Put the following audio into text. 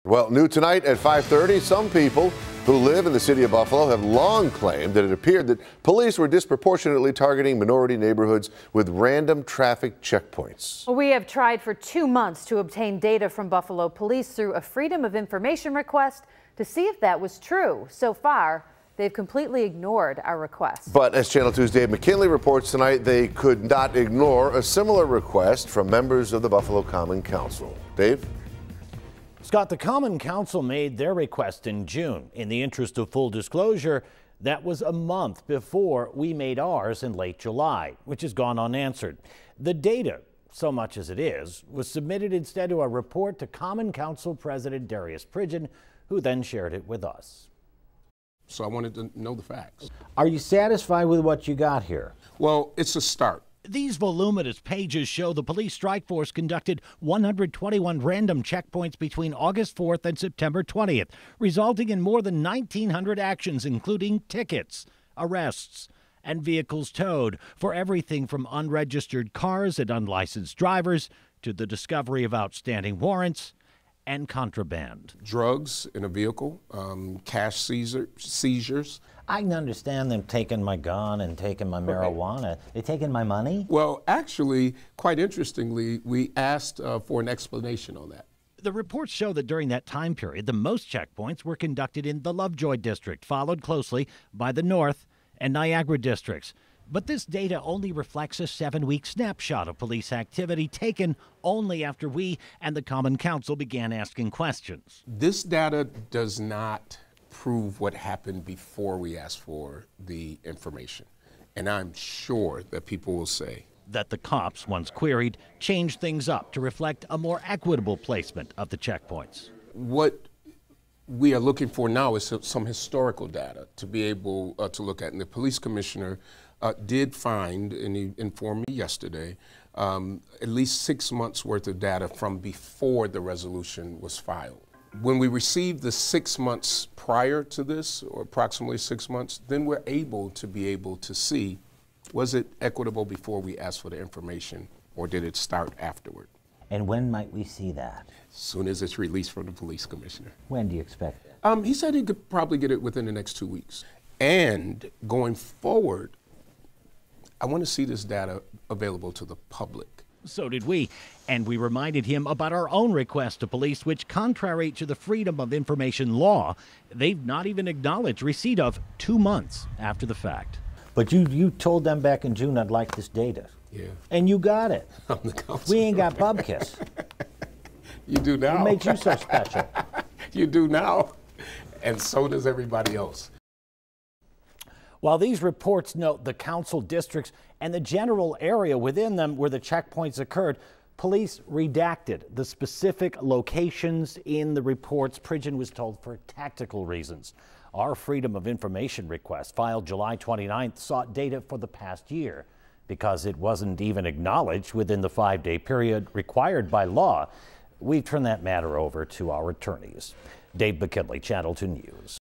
Well, new tonight at 5:30, some people who live in the city of Buffalo have long claimed that it appeared that police were disproportionately targeting minority neighborhoods with random traffic checkpoints. Well, we have tried for 2 months to obtain data from Buffalo police through a Freedom of Information request to see if that was true. So far, they've completely ignored our request. But as Channel 2's Dave McKinley reports tonight, they could not ignore a similar request from members of the Buffalo Common Council. Dave? Scott, the Common Council made their request in June. In the interest of full disclosure, that was a month before we made ours in late July, which has gone unanswered. The data, so much as it is, was submitted instead to a report to Common Council President Darius Pridgen, who then shared it with us. So I wanted to know the facts. Are you satisfied with what you got here? Well, it's a start. These voluminous pages show the police strike force conducted 121 random checkpoints between August 4th and September 20th, resulting in more than 1,900 actions, including tickets, arrests, and vehicles towed for everything from unregistered cars and unlicensed drivers to the discovery of outstanding warrants and contraband. Drugs in a vehicle, cash seizures. I can understand them taking my gun and taking my marijuana. They taking my money? Well, actually, quite interestingly, we asked for an explanation on that. The reports show that during that time period, the most checkpoints were conducted in the Lovejoy district, followed closely by the North and Niagara districts. But this data only reflects a 7-week snapshot of police activity taken only after we and the Common Council began asking questions. This data does not prove what happened before we asked for the information. And I'm sure that people will say that the cops, once queried, changed things up to reflect a more equitable placement of the checkpoints. What we are looking for now is some historical data to be able to look at. And the police commissioner did find, and he informed me yesterday, at least 6 months worth of data from before the resolution was filed. When we received the 6 months prior to this, or approximately 6 months, then we're able to see, was it equitable before we asked for the information, or did it start afterward? And when might we see that? As soon as it's released from the police commissioner. When do you expect it? He said he could probably get it within the next 2 weeks. And going forward, I want to see this data available to the public. So did we, and we reminded him about our own request to police, which, contrary to the Freedom of Information law, they've not even acknowledged receipt of 2 months after the fact. But you told them back in June I'd like this data. Yeah. And you got it. I'm the council. We ain't got bubkiss. You do now. What makes you so special? You do now, and so does everybody else. While these reports note the council districts and the general area within them where the checkpoints occurred, police redacted the specific locations in the reports. Pridgen was told for tactical reasons. Our Freedom of Information request, filed July 29th, sought data for the past year. Because it wasn't even acknowledged within the 5-day period required by law, we've turned that matter over to our attorneys. Dave McKinley, Channel 2 News.